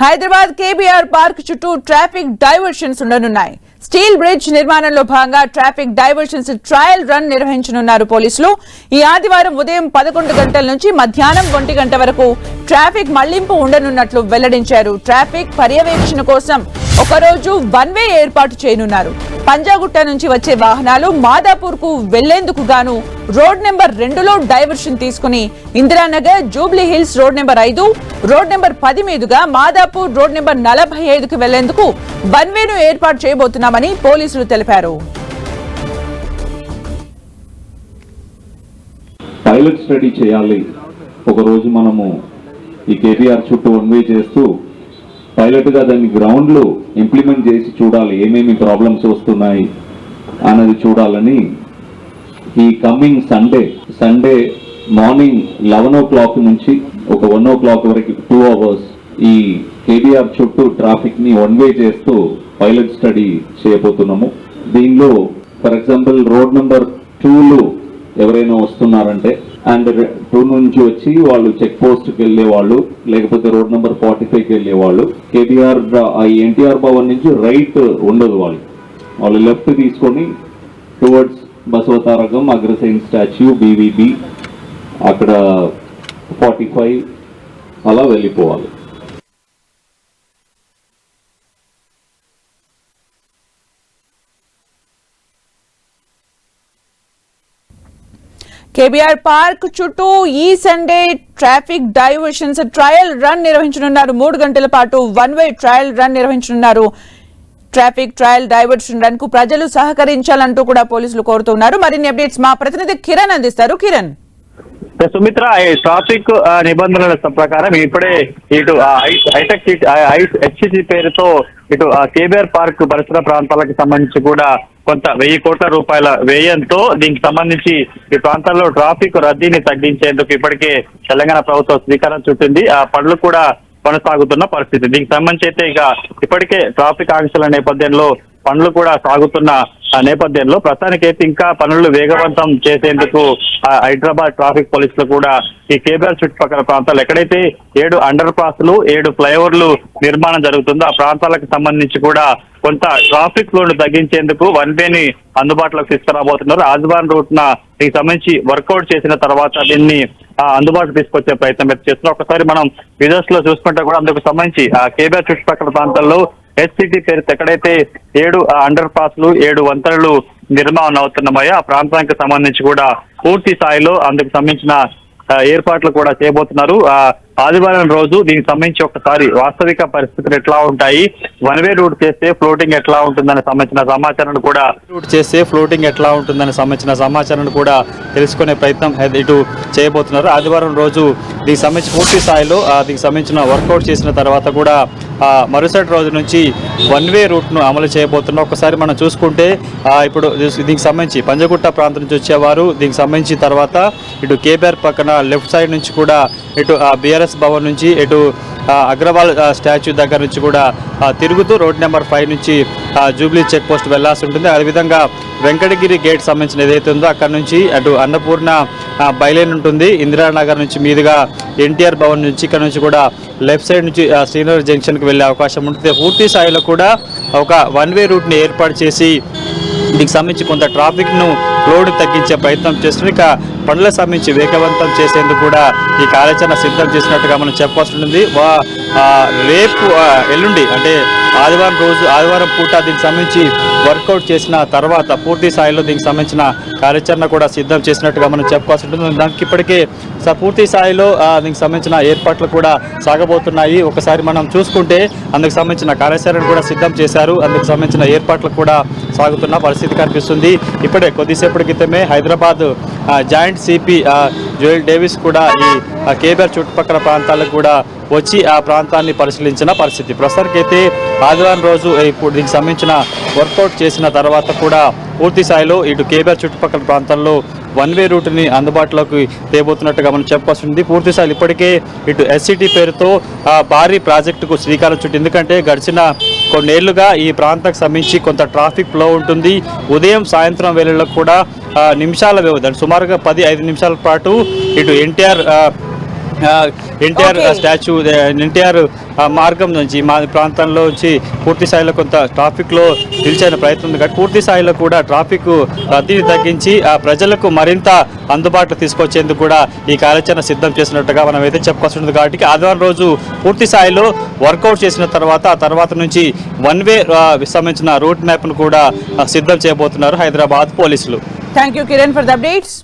Hyderabad KBR park చుట్టూ traffic diversions ఉండనున్నాయి. Steel bridge నిర్మాణంలో భాగంగా ట్రాఫిక్ డైవర్షన్స్ ట్రయల్ రన్ నిర్వహించనున్నారు పోలీసులు. ఈ ఆదివారం ఉదయం 11 గంటల నుంచి మధ్యాహ్నం 1 గంట వరకు ట్రాఫిక్ మళ్లింపు ఉండనున్నట్లు వెల్లడించారు. ట్రాఫిక్ పర్యవేక్షణ కోసం ఒకరోజు వన్ వే ఏర్పాటు చేయనున్నారు. పంజాగుట్ట నుంచి వచ్చే వాహనాలు మాదాపూర్ కు వెళ్లేందుకు గాను రోడ్ నెంబర్ 2లో డైవర్షన్ తీసుకుని Indiranagar, Jubilee hills road number 5, road number 10 మీదుగా మాదాపూర్ రోడ్ నెంబర్ 45కు వెళ్లేందుకు వన్ వేను ఏర్పాటు చేయబోతున్నామని పోలీసులు తెలిపారు. పైలట్ స్టడీ చేయాలి. ఒక రోజు మనము ఈ కేటీఆర్ చుట్టూ వన్ వే చేస్తూ పైలట్ గా దాన్ని గ్రౌండ్ లో ఇంప్లిమెంట్ చేసి చూడాలి, ఏమేమి ప్రాబ్లమ్స్ వస్తున్నాయి అన్నది చూడాలని ఈ కమింగ్ సండే మార్నింగ్ 11 o'clock నుంచి ఒక 1 o'clock వరకు 2 hours ఈ కేటీఆర్ చుట్టూ ట్రాఫిక్ ని వన్ వే చేస్తూ పైలట్ స్టడీ చేయబోతున్నాము. దీనిలో ఫర్ ఎగ్జాంపుల్ రోడ్ నెంబర్ 2లో ఎవరైనా వస్తున్నారంటే అండ్ 2 నుంచి వచ్చి వాళ్ళు చెక్ పోస్ట్ కి వెళ్లే వాళ్ళు, లేకపోతే రోడ్ నెంబర్ 45కి వెళ్లే వాళ్ళు, కేటీఆర్ ఎన్టీఆర్ భవన్ నుంచి రైట్ ఉండదు, వాళ్ళు లెఫ్ట్ తీసుకొని towards Basavatarakam, Agrasen statue, BVB, అక్కడ 45 అలా వెళ్ళిపోవాలి. కేబీఆర్ పార్క్ చుట్టూ ఈ Sunday traffic diversions trial run నిర్వహించనున్నారు. 3 గంటల పాటు వన్ వే ట్రయల్ రన్ నిర్వహించనున్నారు. ట్రాఫిక్ ట్రయల్ డైవర్షన్ రన్ కు ప్రజలు సహకరించాలంటూ కూడా పోలీసులు కోరుతున్నారు. మరిన్ని అప్డేట్స్ మా ప్రతినిధి కిరణ్ అందిస్తారు. కిరణ్, సుమిత్ర, ట్రాఫిక్ నిబంధనల ప్రకారం ఇప్పుడే ఇటు హెచ్సిసి పేరుతో ఇటు కేబీఆర్ పార్క్ పరిసర ప్రాంతాలకు సంబంధించి కూడా కొంత 1000 కోట్ల రూపాయల వ్యయంతో దీనికి సంబంధించి ఈ ప్రాంతాల్లో ట్రాఫిక్ రద్దీని తగ్గించేందుకు ఇప్పటికే తెలంగాణ ప్రభుత్వం శ్రీకారం చుట్టింది. ఆ పనులు కూడా కొనసాగుతున్న పరిస్థితి. దీనికి సంబంధించి అయితే ఇక ఇప్పటికే ట్రాఫిక్ ఆంక్షల నేపథ్యంలో పనులు కూడా సాగుతున్న నేపథ్యంలో ప్రస్తుతానికైతే ఇంకా పనులు వేగవంతం చేసేందుకు హైదరాబాద్ ట్రాఫిక్ పోలీసులు కూడా ఈ కేబీఆర్ చుట్టుపక్కల ప్రాంతాలు ఎక్కడైతే 7 అండర్ పాస్లు 7 ఫ్లైఓవర్లు నిర్మాణం జరుగుతుందో ఆ ప్రాంతాలకు సంబంధించి కూడా కొంత ట్రాఫిక్ ఫ్లోను తగ్గించేందుకు వన్ వేని అందుబాటులోకి తీసుకురాబోతున్నారు. ఆదివారం రూట్న దీనికి సంబంధించి వర్కౌట్ చేసిన తర్వాత దీన్ని అందుబాటులో తీసుకొచ్చే ప్రయత్నం అయితే చేస్తున్నారు. ఒకసారి మనం విజువల్స్ లో చూసుకుంటే కూడా అందుకు సంబంధించి కేబీఆర్ చుట్టుపక్కల ప్రాంతాల్లో హెచ్సిటి పేరుతో ఎక్కడైతే 7 అండర్ పాస్లు 7 వంతెనలు నిర్మాణం అవుతున్నాయో ఆ ప్రాంతానికి సంబంధించి కూడా పూర్తి స్థాయిలో అందుకు సంబంధించిన ఏర్పాట్లు కూడా చేయబోతున్నారు. ఆదివారం రోజు దీనికి సంబంధించి ఒకసారి వాస్తవిక పరిస్థితులు ఎట్లా ఉంటాయి, వన్ వే రూట్ చేస్తే ఫ్లోటింగ్ ఎట్లా ఉంటుందని సంబంధించిన సమాచారాన్ని కూడా తెలుసుకునే ప్రయత్నం ఇటు చేయబోతున్నారు. ఆదివారం రోజు దీనికి సంబంధించి పూర్తి స్థాయిలో దీనికి సంబంధించిన వర్కౌట్ చేసిన తర్వాత కూడా మరుసటి రోజు నుంచి వన్ వే రూట్ను అమలు చేయబోతున్నాం. ఒకసారి మనం చూసుకుంటే ఇప్పుడు దీనికి సంబంధించి పంజగుట్ట ప్రాంతం నుంచి వచ్చేవారు దీనికి సంబంధించి తర్వాత ఇటు కేబీఆర్ పక్కన లెఫ్ట్ సైడ్ నుంచి కూడా ఇటు బీఆర్ఎస్ భవన్ నుంచి ఇటు అగ్రవాల్ స్టాచ్యూ దగ్గర నుంచి కూడా తిరుగుతూ రోడ్ నెంబర్ 5 నుంచి జూబ్లీ చెక్ పోస్ట్ వెళ్లాల్సి ఉంటుంది. అదేవిధంగా వెంకటగిరి గేట్ సంబంధించిన ఏదైతే ఉందో అక్కడ నుంచి అటు అన్నపూర్ణ బైలైన్ ఉంటుంది. ఇందిరానగర్ నుంచి మీదుగా ఎన్టీఆర్ భవన్ నుంచి ఇక్కడ నుంచి కూడా లెఫ్ట్ సైడ్ నుంచి శ్రీనగర్ జంక్షన్కి వెళ్ళే అవకాశం ఉంటుంది. పూర్తి స్థాయిలో కూడా ఒక వన్ వే రూట్ని ఏర్పాటు చేసి దీనికి సంబంధించి కొంత ట్రాఫిక్ను లోడ్ తగ్గించే ప్రయత్నం చేస్తుంది. ఇక పనులకు సంబంధించి వేగవంతం చేసేందుకు కూడా ఈ కార్యాచరణ సిద్ధం చేసినట్టుగా మనం చెప్పాల్సి ఉంటుంది. రేపు ఎల్లుండి అంటే ఆదివారం పూట దీనికి సంబంధించి వర్కౌట్ చేసిన తర్వాత పూర్తి స్థాయిలో దీనికి సంబంధించిన కార్యాచరణ కూడా సిద్ధం చేసినట్టుగా మనం చెప్పుకోవాల్సి ఉంటుంది. దానికి ఇప్పటికే పూర్తి స్థాయిలో దీనికి సంబంధించిన ఏర్పాట్లు కూడా సాగబోతున్నాయి. ఒకసారి మనం చూసుకుంటే అందుకు సంబంధించిన కార్యాచరణ కూడా సిద్ధం చేశారు. అందుకు సంబంధించిన ఏర్పాట్లు కూడా సాగుతున్న పరిస్థితి కనిపిస్తుంది. ఇప్పుడే కొద్దిసేపటి క్రితమే Hyderabad joint CP Joel Davis కూడా ఈ కేబీఆర్ చుట్టుపక్కల ప్రాంతాలకు కూడా వచ్చి ఆ ప్రాంతాన్ని పరిశీలించిన పరిస్థితి. ప్రస్తుతానికైతే ఆదివారం రోజు ఇప్పుడు దీనికి సంబంధించిన వర్కౌట్ చేసిన తర్వాత కూడా పూర్తి స్థాయిలో ఇటు కేబీఆర్ చుట్టుపక్కల ప్రాంతాల్లో వన్ వే రూట్ని అందుబాటులోకి తేబోతున్నట్టుగా మనం చెప్పాల్సింది. పూర్తి స్థాయిలో ఇప్పటికే ఇటు ఎస్సిటి పేరుతో భారీ ప్రాజెక్టుకు శ్రీకారం చుట్టి, ఎందుకంటే గడిచిన కొన్నేళ్లుగా ఈ ప్రాంతానికి సంబంధించి కొంత ట్రాఫిక్ ఫ్లో ఉంటుంది. ఉదయం సాయంత్రం వేళల్లో కూడా నిమిషాల వ్యవధి సుమారుగా 10-5 నిమిషాల పాటు ఇటు ఎన్టీఆర్ ఎన్టీఆర్ Okay. స్టాచ్యూ ఎన్టీఆర్ మార్గం నుంచి మా ప్రాంతంలో వచ్చి పూర్తి స్థాయిలో కొంత ట్రాఫిక్లో నిలిచే ప్రయత్నం ఉంది కాబట్టి పూర్తి స్థాయిలో కూడా ట్రాఫిక్ రద్దీని తగ్గించి ప్రజలకు మరింత అందుబాటులో తీసుకొచ్చేందుకు కూడా ఈ కార్యాచరణ సిద్ధం చేసినట్టుగా మనం అయితే చెప్పుకోవాల్సి ఉంటుంది. కాబట్టి ఆదివారం రోజు పూర్తి స్థాయిలో వర్కౌట్ చేసిన తర్వాత ఆ తర్వాత నుంచి వన్ వే సంబంధించిన రూట్ మ్యాప్ను కూడా సిద్ధం చేయబోతున్నారు హైదరాబాద్ పోలీసులు. Thank you Kiran for the updates.